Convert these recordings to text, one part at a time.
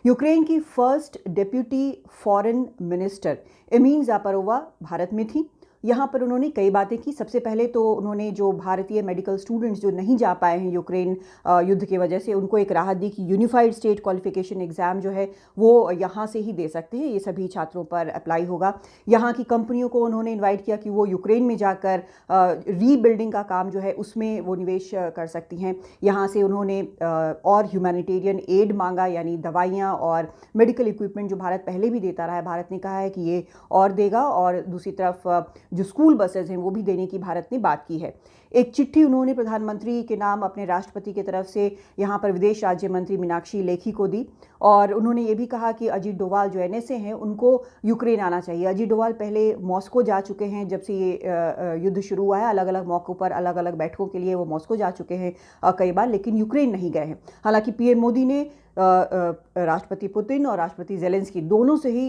Ukraine की first deputy foreign minister Emine Dzhaparova Bharat में थी। यहाँ पर उन्होंने कई बातें की। सबसे पहले तो उन्होंने जो भारतीय मेडिकल स्टूडेंट्स जो नहीं जा पाए हैं यूक्रेन युद्ध की वजह से, उनको एक राहत दी कि यूनिफाइड स्टेट क्वालिफिकेशन एग्ज़ाम जो है वो यहाँ से ही दे सकते हैं, ये सभी छात्रों पर अप्लाई होगा। यहाँ की कंपनियों को उन्होंने इन्वाइट किया कि वो यूक्रेन में जाकर रीबिल्डिंग का काम जो है उसमें वो निवेश कर सकती हैं। यहाँ से उन्होंने और ह्यूमैनिटेरियन एड मांगा, यानी दवाइयाँ और मेडिकल इक्विपमेंट जो भारत पहले भी देता रहा है, भारत ने कहा है कि ये और देगा। और दूसरी तरफ जो स्कूल बसेस हैं वो भी देने की भारत ने बात की है। एक चिट्ठी उन्होंने प्रधानमंत्री के नाम अपने राष्ट्रपति की तरफ से यहाँ पर विदेश राज्य मंत्री मीनाक्षी लेखी को दी। और उन्होंने ये भी कहा कि अजीत डोवाल जो एनएसए हैं उनको यूक्रेन आना चाहिए। अजीत डोवाल पहले मॉस्को जा चुके हैं, जब से ये युद्ध शुरू हुआ है अलग अलग मौक़ों पर अलग अलग बैठकों के लिए वो मॉस्को जा चुके हैं कई बार, लेकिन यूक्रेन नहीं गए हैं। हालांकि पीएम मोदी ने राष्ट्रपति पुतिन और राष्ट्रपति ज़ेलेंस्की दोनों से ही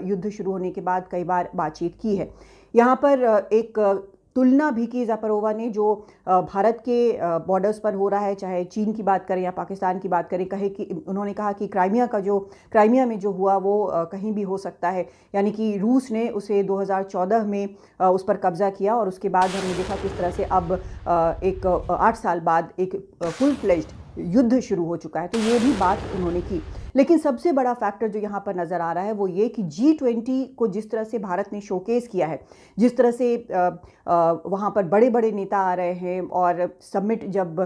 युद्ध शुरू होने के बाद कई बार बातचीत की है। यहाँ पर एक तुलना भी की ज़ापरोवा ने जो भारत के बॉर्डर्स पर हो रहा है, चाहे चीन की बात करें या पाकिस्तान की बात करें। उन्होंने कहा कि क्राइमिया में जो हुआ वो कहीं भी हो सकता है, यानी कि रूस ने उसे 2014 में उस पर कब्जा किया और उसके बाद हमने देखा किस तरह से अब एक 8 साल बाद एक फुल फ्लेज्ड युद्ध शुरू हो चुका है। तो ये भी बात उन्होंने की। लेकिन सबसे बड़ा फैक्टर जो यहाँ पर नज़र आ रहा है वो ये कि G20 को जिस तरह से भारत ने शोकेस किया है, जिस तरह से वहाँ पर बड़े बड़े नेता आ रहे हैं और समिट जब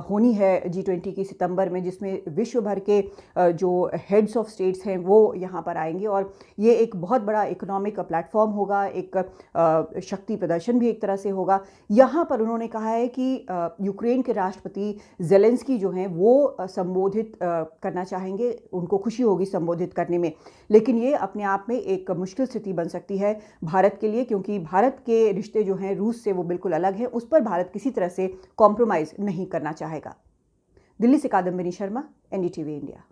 होनी है G20 की सितंबर में, जिसमें विश्व भर के जो हेड्स ऑफ स्टेट्स हैं वो यहाँ पर आएंगे और ये एक बहुत बड़ा इकोनॉमिक प्लेटफॉर्म होगा, एक शक्ति प्रदर्शन भी एक तरह से होगा। यहाँ पर उन्होंने कहा है कि यूक्रेन के राष्ट्रपति ज़ेलेंस्की जो हैं वो संबोधित करना चाहेंगे, उनको खुशी होगी संबोधित करने में। लेकिन ये अपने आप में एक मुश्किल स्थिति बन सकती है भारत के लिए, क्योंकि भारत के रिश्ते जो हैं रूस से वो बिल्कुल अलग है, उस पर भारत किसी तरह से कॉम्प्रोमाइज़ नहीं करना चाहेगा। दिल्ली से कादम्बिनी शर्मा, एनडीटीवी इंडिया।